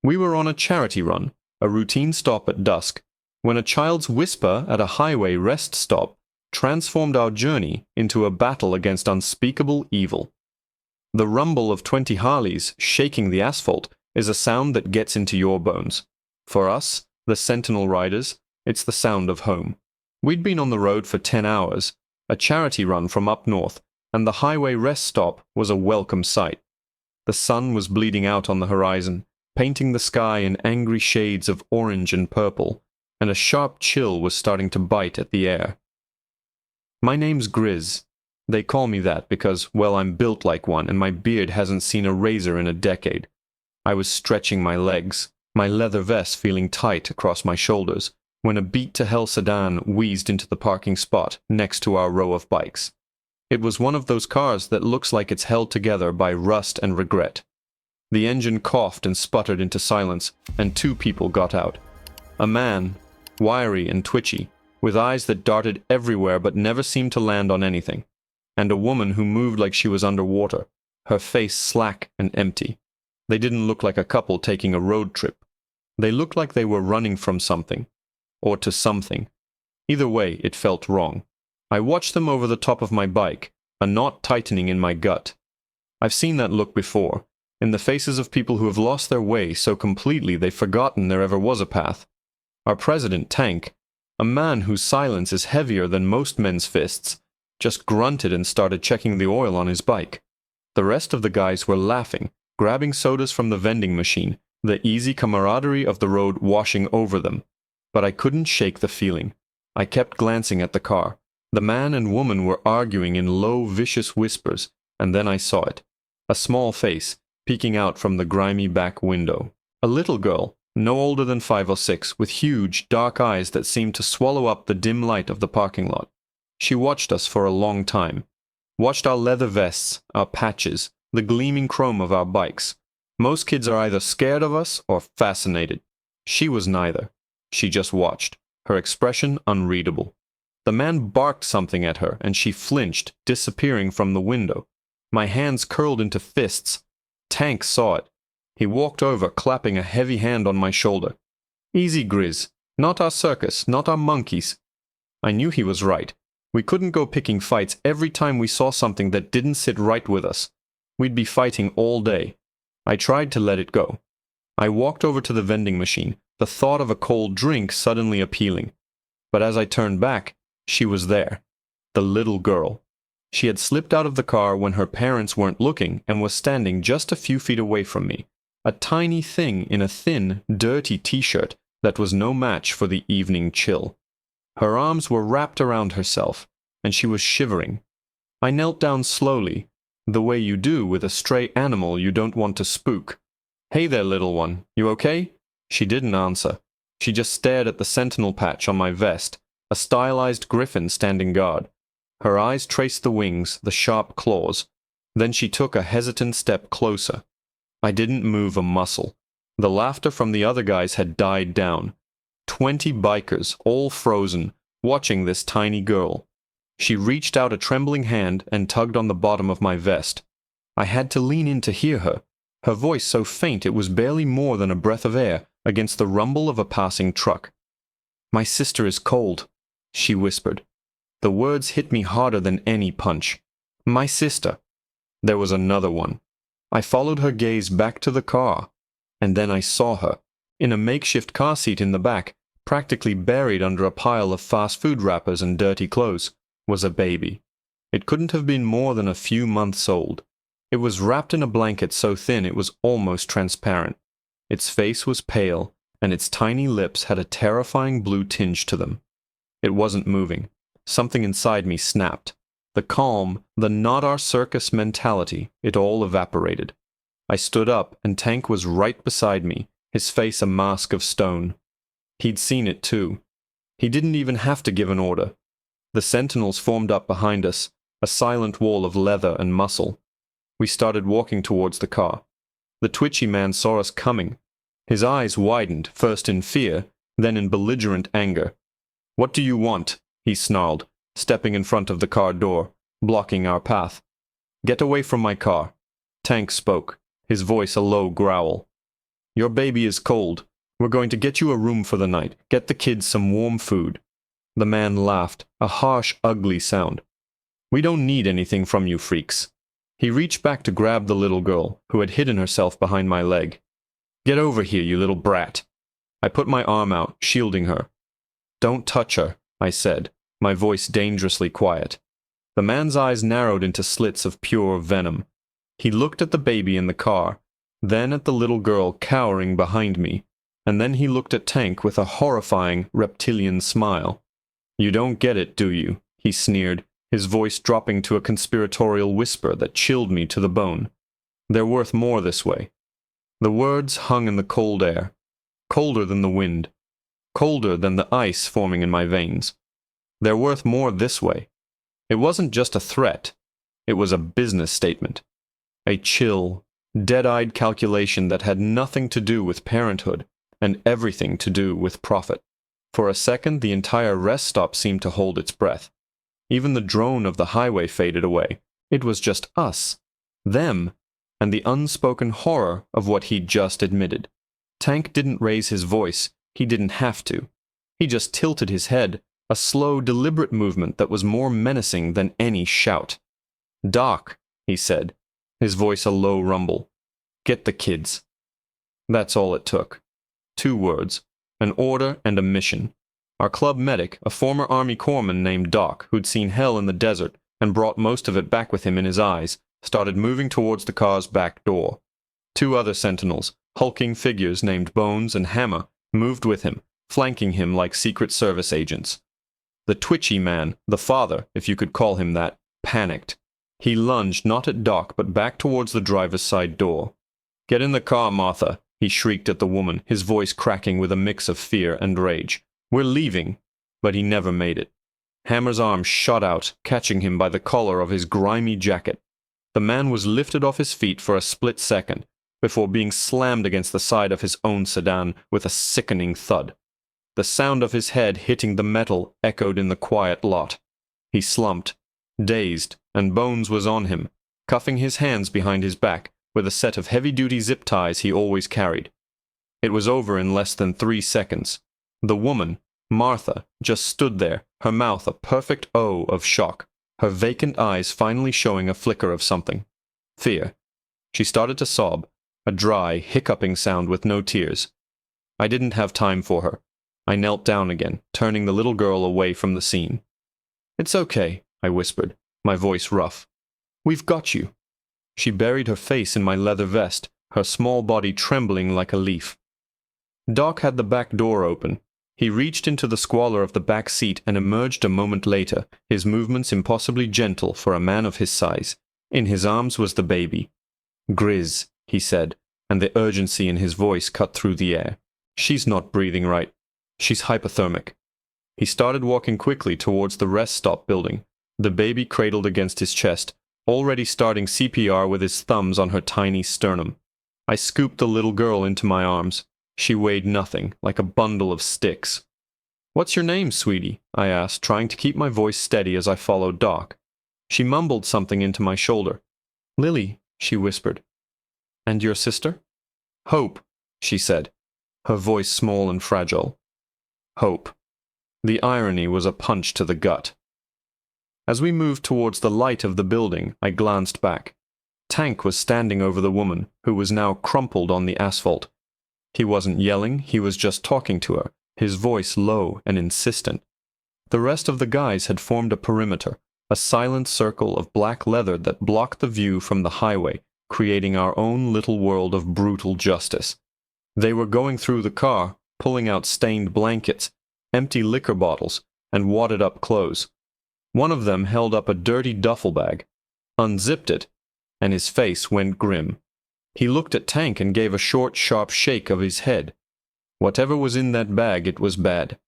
We were on a charity run, a routine stop at dusk, when a child's whisper at a highway rest stop transformed our journey into a battle against unspeakable evil. The rumble of 20 Harleys shaking the asphalt is a sound that gets into your bones. For us, the Sentinel riders, it's the sound of home. We'd been on the road for 10 hours, a charity run from up north, and the highway rest stop was a welcome sight. The sun was bleeding out on the horizon, painting the sky in angry shades of orange and purple, and a sharp chill was starting to bite at the air. My name's Grizz. They call me that because, well, I'm built like one and my beard hasn't seen a razor in a decade. I was stretching my legs, my leather vest feeling tight across my shoulders, when a beat-to-hell sedan wheezed into the parking spot next to our row of bikes. It was one of those cars that looks like it's held together by rust and regret. The engine coughed and sputtered into silence, and 2 people got out. A man, wiry and twitchy, with eyes that darted everywhere but never seemed to land on anything, and a woman who moved like she was underwater, her face slack and empty. They didn't look like a couple taking a road trip. They looked like they were running from something, or to something. Either way, it felt wrong. I watched them over the top of my bike, a knot tightening in my gut. I've seen that look before, in the faces of people who have lost their way so completely they've forgotten there ever was a path. Our president, Tank, a man whose silence is heavier than most men's fists, just grunted and started checking the oil on his bike. The rest of the guys were laughing, grabbing sodas from the vending machine, the easy camaraderie of the road washing over them. But I couldn't shake the feeling. I kept glancing at the car. The man and woman were arguing in low, vicious whispers, and then I saw it. A small face, peeking out from the grimy back window. A little girl, no older than 5 or 6, with huge, dark eyes that seemed to swallow up the dim light of the parking lot. She watched us for a long time. Watched our leather vests, our patches, the gleaming chrome of our bikes. Most kids are either scared of us or fascinated. She was neither. She just watched, her expression unreadable. The man barked something at her, and she flinched, disappearing from the window. My hands curled into fists. Tank saw it. He walked over, clapping a heavy hand on my shoulder. "Easy, Grizz. Not our circus, not our monkeys." I knew he was right. We couldn't go picking fights every time we saw something that didn't sit right with us. We'd be fighting all day. I tried to let it go. I walked over to the vending machine, the thought of a cold drink suddenly appealing. But as I turned back, she was there. The little girl. She had slipped out of the car when her parents weren't looking and was standing just a few feet away from me, a tiny thing in a thin, dirty t-shirt that was no match for the evening chill. Her arms were wrapped around herself, and she was shivering. I knelt down slowly, the way you do with a stray animal you don't want to spook. "Hey there, little one, you okay?" She didn't answer. She just stared at the sentinel patch on my vest, a stylized griffin standing guard. Her eyes traced the wings, the sharp claws. Then she took a hesitant step closer. I didn't move a muscle. The laughter from the other guys had died down. 20 bikers, all frozen, watching this tiny girl. She reached out a trembling hand and tugged on the bottom of my vest. I had to lean in to hear her, her voice so faint it was barely more than a breath of air against the rumble of a passing truck. "My sister is cold," she whispered. The words hit me harder than any punch. My sister. There was another one. I followed her gaze back to the car, and then I saw her, in a makeshift car seat in the back, practically buried under a pile of fast food wrappers and dirty clothes, was a baby. It couldn't have been more than a few months old. It was wrapped in a blanket so thin it was almost transparent. Its face was pale, and its tiny lips had a terrifying blue tinge to them. It wasn't moving. Something inside me snapped. The calm, the not our circus mentality, it all evaporated. I stood up, and Tank was right beside me, his face a mask of stone. He'd seen it too. He didn't even have to give an order. The sentinels formed up behind us, a silent wall of leather and muscle. We started walking towards the car. The twitchy man saw us coming. His eyes widened, first in fear, then in belligerent anger. "What do you want?" he snarled, stepping in front of the car door, blocking our path. "Get away from my car." Tank spoke, his voice a low growl. Your baby is cold. We're going to get you a room for the night. Get the kids some warm food." The man laughed, a harsh, ugly sound. "We don't need anything from you freaks." He reached back to grab the little girl, who had hidden herself behind my leg. "Get over here, you little brat." I put my arm out, shielding her. "Don't touch her," I said, my voice dangerously quiet. The man's eyes narrowed into slits of pure venom. He looked at the baby in the car, then at the little girl cowering behind me, and then he looked at Tank with a horrifying, reptilian smile. "You don't get it, do you?" he sneered, his voice dropping to a conspiratorial whisper that chilled me to the bone. "They're worth more this way." The words hung in the cold air, colder than the wind, colder than the ice forming in my veins. They're worth more this way. It wasn't just a threat. It was a business statement. A chill, dead-eyed calculation that had nothing to do with parenthood and everything to do with profit. For a second, the entire rest stop seemed to hold its breath. Even the drone of the highway faded away. It was just us, them, and the unspoken horror of what he'd just admitted. Tank didn't raise his voice. He didn't have to. He just tilted his head, a slow, deliberate movement that was more menacing than any shout. "Doc," he said, his voice a low rumble. "Get the kids." That's all it took. 2 words, an order and a mission. Our club medic, a former Army corpsman named Doc, who'd seen hell in the desert and brought most of it back with him in his eyes, started moving towards the car's back door. 2 other sentinels, hulking figures named Bones and Hammer, moved with him, flanking him like Secret Service agents. The twitchy man, the father, if you could call him that, panicked. He lunged not at Doc but back towards the driver's side door. "Get in the car, Martha," he shrieked at the woman, his voice cracking with a mix of fear and rage. "We're leaving." But he never made it. Hammer's arm shot out, catching him by the collar of his grimy jacket. The man was lifted off his feet for a split second, before being slammed against the side of his own sedan with a sickening thud. The sound of his head hitting the metal echoed in the quiet lot. He slumped, dazed, and Bones was on him, cuffing his hands behind his back with a set of heavy-duty zip ties he always carried. It was over in less than 3 seconds. The woman, Martha, just stood there, her mouth a perfect O of shock, her vacant eyes finally showing a flicker of something. Fear. She started to sob, a dry, hiccuping sound with no tears. I didn't have time for her. I knelt down again, turning the little girl away from the scene. "It's okay," I whispered, my voice rough. "We've got you." She buried her face in my leather vest, her small body trembling like a leaf. Doc had the back door open. He reached into the squalor of the back seat and emerged a moment later, his movements impossibly gentle for a man of his size. In his arms was the baby. "Grizz," he said, and the urgency in his voice cut through the air. "She's not breathing right. She's hypothermic." He started walking quickly towards the rest stop building, the baby cradled against his chest, already starting CPR with his thumbs on her tiny sternum. I scooped the little girl into my arms. She weighed nothing, like a bundle of sticks. "What's your name, sweetie?" I asked, trying to keep my voice steady as I followed Doc. She mumbled something into my shoulder. "Lily," she whispered. "And your sister?" "Hope," she said, her voice small and fragile. Hope. The irony was a punch to the gut. As we moved towards the light of the building, I glanced back. Tank was standing over the woman, who was now crumpled on the asphalt. He wasn't yelling, he was just talking to her, his voice low and insistent. The rest of the guys had formed a perimeter, a silent circle of black leather that blocked the view from the highway, creating our own little world of brutal justice. They were going through the car, pulling out stained blankets, empty liquor bottles, and wadded-up clothes. One of them held up a dirty duffel bag, unzipped it, and his face went grim. He looked at Tank and gave a short, sharp shake of his head. Whatever was in that bag, it was bad.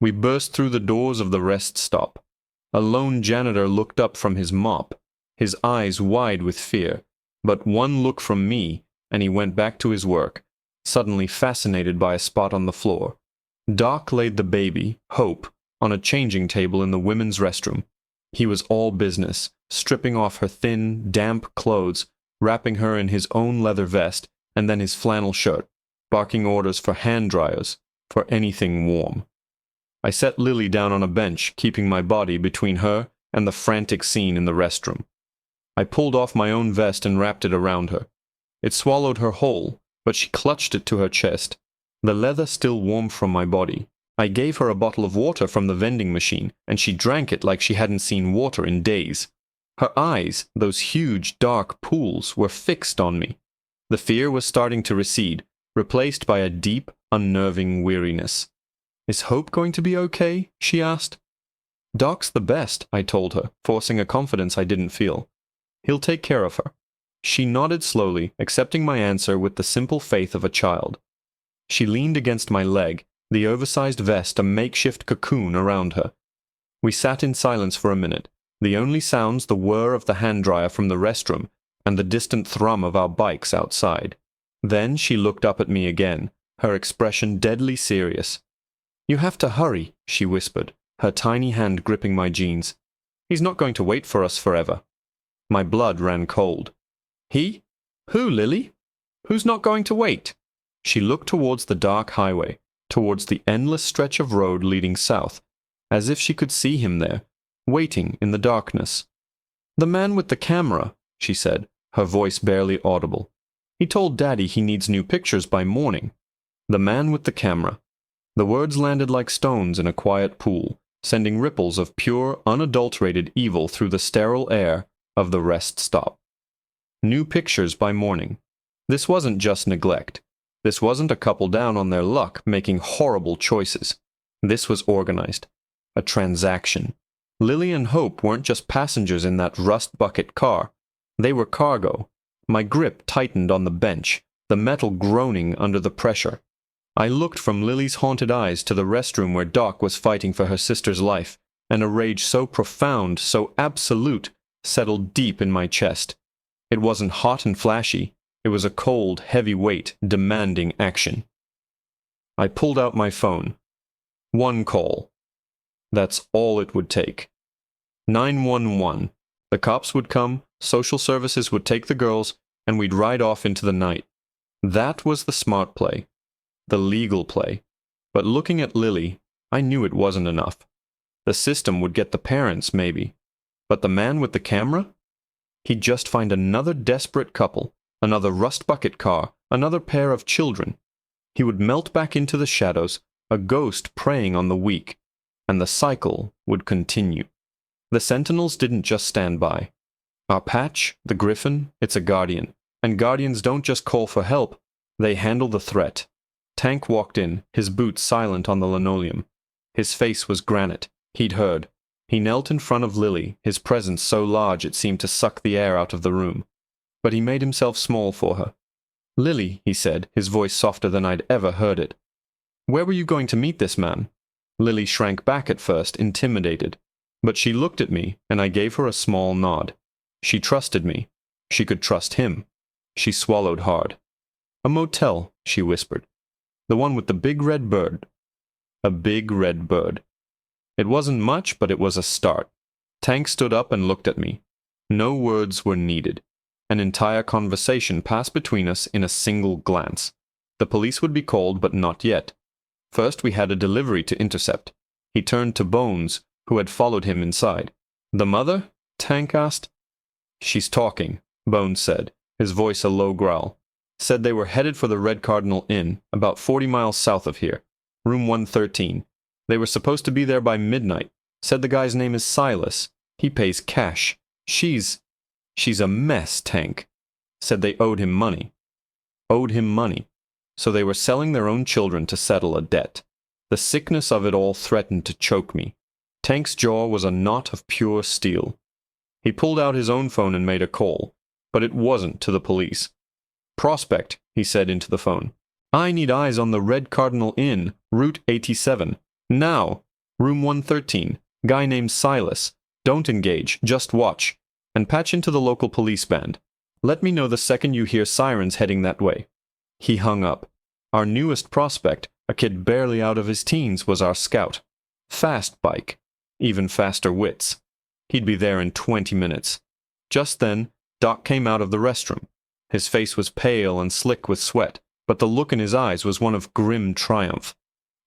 We burst through the doors of the rest stop. A lone janitor looked up from his mop, his eyes wide with fear, but one look from me, and he went back to his work, suddenly fascinated by a spot on the floor. Doc laid the baby, Hope, on a changing table in the women's restroom. He was all business, stripping off her thin, damp clothes, wrapping her in his own leather vest, and then his flannel shirt, barking orders for hand dryers, for anything warm. I set Lily down on a bench, keeping my body between her and the frantic scene in the restroom. I pulled off my own vest and wrapped it around her. It swallowed her whole, but she clutched it to her chest, the leather still warm from my body. I gave her a bottle of water from the vending machine, and she drank it like she hadn't seen water in days. Her eyes, those huge, dark pools, were fixed on me. The fear was starting to recede, replaced by a deep, unnerving weariness. "Is Hope going to be okay?" she asked. "Doc's the best," I told her, forcing a confidence I didn't feel. "He'll take care of her." She nodded slowly, accepting my answer with the simple faith of a child. She leaned against my leg, the oversized vest a makeshift cocoon around her. We sat in silence for a minute, the only sounds the whir of the hand dryer from the restroom and the distant thrum of our bikes outside. Then she looked up at me again, her expression deadly serious. "You have to hurry," she whispered, her tiny hand gripping my jeans. "He's not going to wait for us forever." My blood ran cold. "He? Who, Lily? Who's not going to wait?" She looked towards the dark highway, towards the endless stretch of road leading south, as if she could see him there, waiting in the darkness. "The man with the camera," she said, her voice barely audible. "He told Daddy he needs new pictures by morning." The man with the camera. The words landed like stones in a quiet pool, sending ripples of pure, unadulterated evil through the sterile air of the rest stop. New pictures by morning. This wasn't just neglect. This wasn't a couple down on their luck making horrible choices. This was organized. A transaction. Lily and Hope weren't just passengers in that rust bucket car. They were cargo. My grip tightened on the bench, the metal groaning under the pressure. I looked from Lily's haunted eyes to the restroom where Doc was fighting for her sister's life, and a rage so profound, so absolute, settled deep in my chest. It wasn't hot and flashy. It was a cold, heavy weight, demanding action. I pulled out my phone. One call. That's all it would take. 911. The cops would come, social services would take the girls, and we'd ride off into the night. That was the smart play. The legal play. But looking at Lily, I knew it wasn't enough. The system would get the parents, maybe. But the man with the camera? He'd just find another desperate couple, another rust bucket car, another pair of children. He would melt back into the shadows, a ghost preying on the weak, and the cycle would continue. The Sentinels didn't just stand by. Our patch, the Griffin, it's a guardian, and guardians don't just call for help, they handle the threat. Tank walked in, his boots silent on the linoleum. His face was granite. He'd heard. He knelt in front of Lily, his presence so large it seemed to suck the air out of the room. But he made himself small for her. "Lily," he said, his voice softer than I'd ever heard it. "Where were you going to meet this man?" Lily shrank back at first, intimidated. But she looked at me, and I gave her a small nod. She trusted me. She could trust him. She swallowed hard. "A motel," she whispered. "The one with the big red bird." A big red bird. It wasn't much, but it was a start. Tank stood up and looked at me. No words were needed. An entire conversation passed between us in a single glance. The police would be called, but not yet. First we had a delivery to intercept. He turned to Bones, who had followed him inside. "The mother?" Tank asked. "She's talking," Bones said, his voice a low growl. "Said they were headed for the Red Cardinal Inn, about 40 miles south of here. Room 113. They were supposed to be there by midnight. Said the guy's name is Silas. He pays cash. She's a mess, Tank. Said they owed him money. Owed him money. So they were selling their own children to settle a debt. The sickness of it all threatened to choke me. Tank's jaw was a knot of pure steel. He pulled out his own phone and made a call, but it wasn't to the police. "Prospect," he said into the phone. "I need eyes on the Red Cardinal Inn, Route 87. Now! Room 113. Guy named Silas. Don't engage, just watch. And patch into the local police band. Let me know the second you hear sirens heading that way." He hung up. Our newest prospect, a kid barely out of his teens, was our scout. Fast bike. Even faster wits. He'd be there in 20 minutes. Just then, Doc came out of the restroom. His face was pale and slick with sweat, but the look in his eyes was one of grim triumph.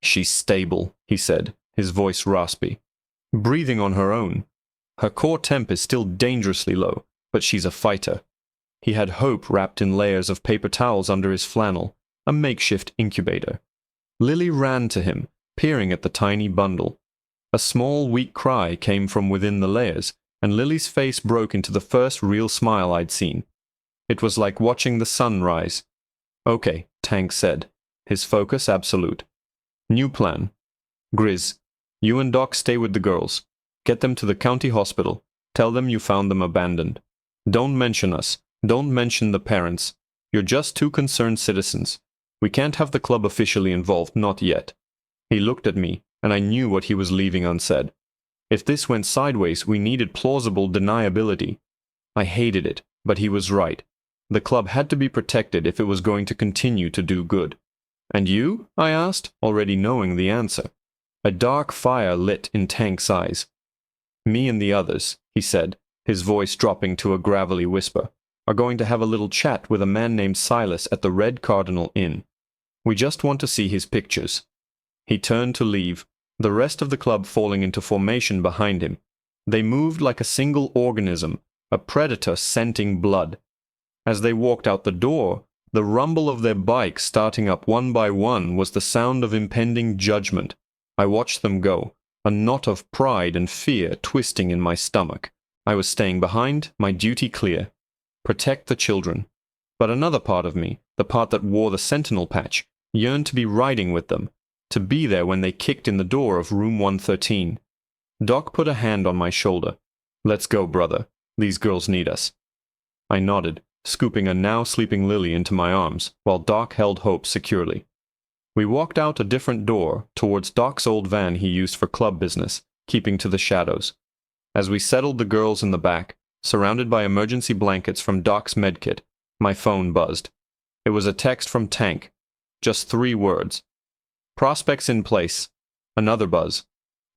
"She's stable," he said, his voice raspy. "Breathing on her own. Her core temp is still dangerously low, but she's a fighter." He had hope wrapped in layers of paper towels under his flannel, a makeshift incubator. Lily ran to him, peering at the tiny bundle. A small, weak cry came from within the layers, and Lily's face broke into the first real smile I'd seen. It was like watching the sun rise. "Okay," Tank said, his focus absolute. "New plan. Grizz, you and Doc stay with the girls. Get them to the county hospital. Tell them you found them abandoned. Don't mention us. Don't mention the parents. You're just two concerned citizens. We can't have the club officially involved, not yet." He looked at me, and I knew what he was leaving unsaid. If this went sideways, we needed plausible deniability. I hated it, but he was right. The club had to be protected if it was going to continue to do good. "And you?" I asked, already knowing the answer. A dark fire lit in Tank's eyes. "Me and the others," he said, his voice dropping to a gravelly whisper, "are going to have a little chat with a man named Silas at the Red Cardinal Inn. We just want to see his pictures." He turned to leave, the rest of the club falling into formation behind him. They moved like a single organism, a predator scenting blood. As they walked out the door, the rumble of their bikes starting up one by one was the sound of impending judgment. I watched them go, a knot of pride and fear twisting in my stomach. I was staying behind, my duty clear. Protect the children. But another part of me, the part that wore the sentinel patch, yearned to be riding with them, to be there when they kicked in the door of room 113. Doc put a hand on my shoulder. "Let's go, brother. These girls need us." I nodded, scooping a now sleeping Lily into my arms, while Doc held Hope securely. We walked out a different door, towards Doc's old van he used for club business, keeping to the shadows. As we settled the girls in the back, surrounded by emergency blankets from Doc's medkit, my phone buzzed. It was a text from Tank. Just 3 words. "Prospects in place." Another buzz.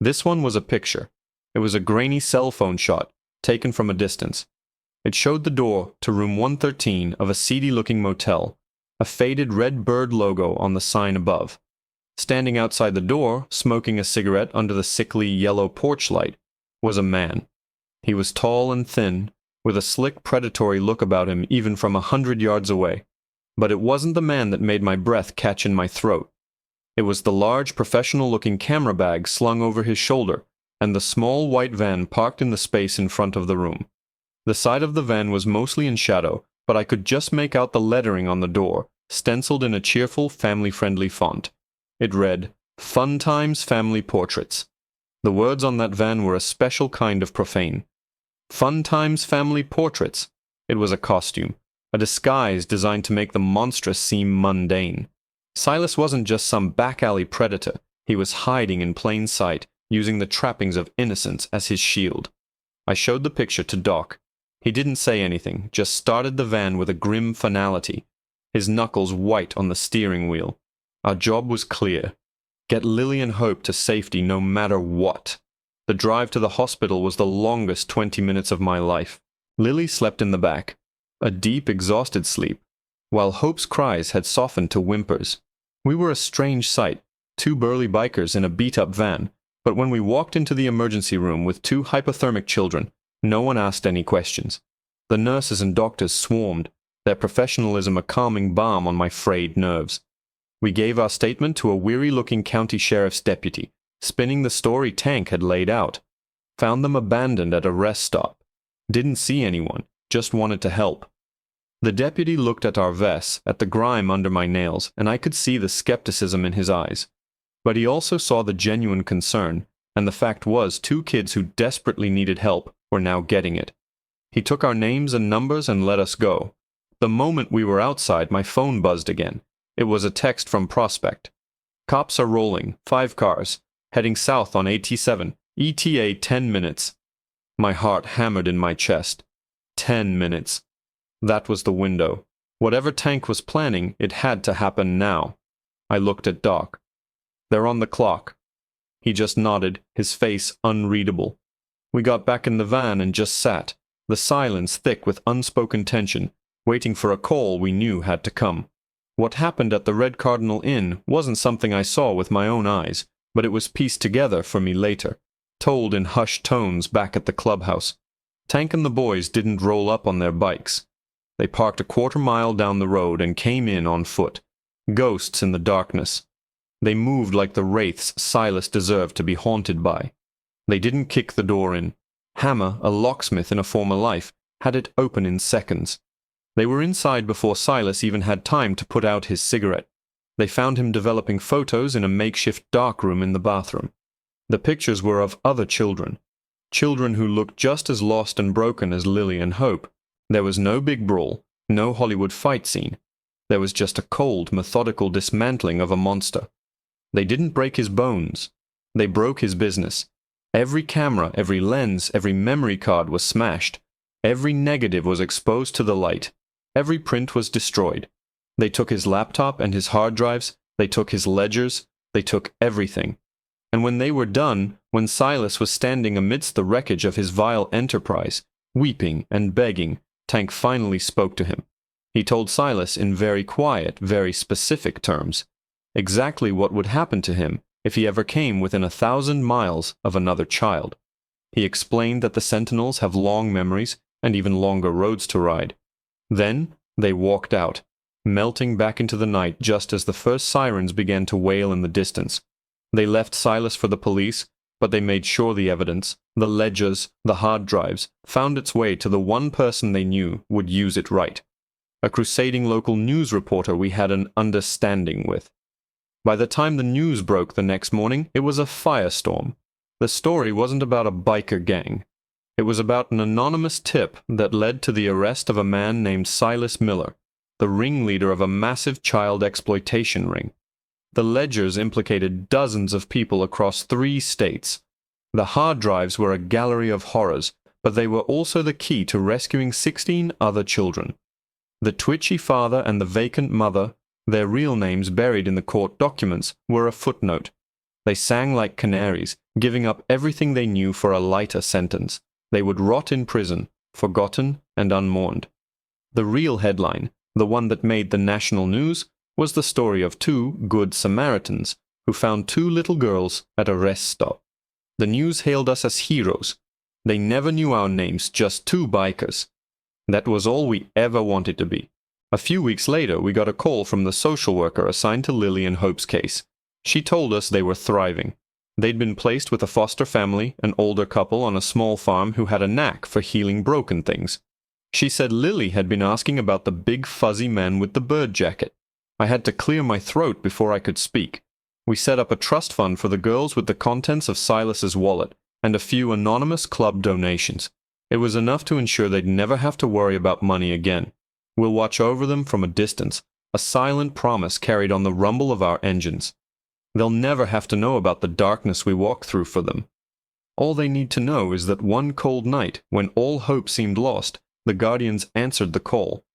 This one was a picture. It was a grainy cell phone shot, taken from a distance. It showed the door to room 113 of a seedy-looking motel, a faded red bird logo on the sign above. Standing outside the door, smoking a cigarette under the sickly yellow porch light, was a man. He was tall and thin, with a slick predatory look about him even from 100 yards away. But it wasn't the man that made my breath catch in my throat. It was the large professional-looking camera bag slung over his shoulder, and the small white van parked in the space in front of the room. The side of the van was mostly in shadow, but I could just make out the lettering on the door, stenciled in a cheerful, family-friendly font. It read, "Fun Times Family Portraits." The words on that van were a special kind of profane. Fun Times Family Portraits. It was a costume, a disguise designed to make the monstrous seem mundane. Silas wasn't just some back-alley predator. He was hiding in plain sight, using the trappings of innocence as his shield. I showed the picture to Doc. He didn't say anything, just started the van with a grim finality, his knuckles white on the steering wheel. Our job was clear. Get Lily and Hope to safety no matter what. The drive to the hospital was the longest 20 minutes of my life. Lily slept in the back, a deep, exhausted sleep, while Hope's cries had softened to whimpers. We were a strange sight, 2 burly bikers in a beat-up van, but when we walked into the emergency room with 2 hypothermic children, no one asked any questions. The nurses and doctors swarmed, their professionalism a calming balm on my frayed nerves. We gave our statement to a weary-looking county sheriff's deputy, spinning the story Tank had laid out. Found them abandoned at a rest stop. Didn't see anyone, just wanted to help. The deputy looked at our vests, at the grime under my nails, and I could see the skepticism in his eyes. But he also saw the genuine concern, and the fact was 2 kids who desperately needed help were now getting it. He took our names and numbers and let us go. The moment we were outside, my phone buzzed again. It was a text from Prospect. "Cops are rolling, 5 cars, heading south on AT7, ETA 10 minutes. My heart hammered in my chest. 10 minutes. That was the window. Whatever Tank was planning, it had to happen now. I looked at Doc. "They're on the clock." He just nodded, his face unreadable. We got back in the van and just sat, the silence thick with unspoken tension, waiting for a call we knew had to come. What happened at the Red Cardinal Inn wasn't something I saw with my own eyes, but it was pieced together for me later, told in hushed tones back at the clubhouse. Tank and the boys didn't roll up on their bikes. They parked a quarter-mile down the road and came in on foot, ghosts in the darkness. They moved like the wraiths Silas deserved to be haunted by. They didn't kick the door in. Hammer, a locksmith in a former life, had it open in seconds. They were inside before Silas even had time to put out his cigarette. They found him developing photos in a makeshift darkroom in the bathroom. The pictures were of other children who looked just as lost and broken as Lily and Hope. There was no big brawl, no Hollywood fight scene. There was just a cold, methodical dismantling of a monster. They didn't break his bones. They broke his business. Every camera, every lens, every memory card was smashed. Every negative was exposed to the light. Every print was destroyed. They took his laptop and his hard drives. They took his ledgers. They took everything. And when they were done, when Silas was standing amidst the wreckage of his vile enterprise, weeping and begging, Tank finally spoke to him. He told Silas in very quiet, very specific terms exactly what would happen to him if he ever came within 1,000 miles of another child. He explained that the Sentinels have long memories and even longer roads to ride. Then they walked out, melting back into the night just as the first sirens began to wail in the distance. They left Silas for the police, but they made sure the evidence, the ledgers, the hard drives, found its way to the one person they knew would use it right. A crusading local news reporter we had an understanding with. By the time the news broke the next morning, it was a firestorm. The story wasn't about a biker gang. It was about an anonymous tip that led to the arrest of a man named Silas Miller, the ringleader of a massive child exploitation ring. The ledgers implicated dozens of people across 3 states. The hard drives were a gallery of horrors, but they were also the key to rescuing 16 other children. The twitchy father and the vacant mother, their real names buried in the court documents, were a footnote. They sang like canaries, giving up everything they knew for a lighter sentence. They would rot in prison, forgotten and unmourned. The real headline, the one that made the national news, was the story of 2 good Samaritans who found 2 little girls at a rest stop. The news hailed us as heroes. They never knew our names, just 2 bikers. That was all we ever wanted to be. A few weeks later, we got a call from the social worker assigned to Lily and Hope's case. She told us they were thriving. They'd been placed with a foster family, an older couple on a small farm who had a knack for healing broken things. She said Lily had been asking about the big fuzzy man with the bird jacket. I had to clear my throat before I could speak. We set up a trust fund for the girls with the contents of Silas's wallet and a few anonymous club donations. It was enough to ensure they'd never have to worry about money again. We'll watch over them from a distance, a silent promise carried on the rumble of our engines. They'll never have to know about the darkness we walk through for them. All they need to know is that one cold night, when all hope seemed lost, the Guardians answered the call.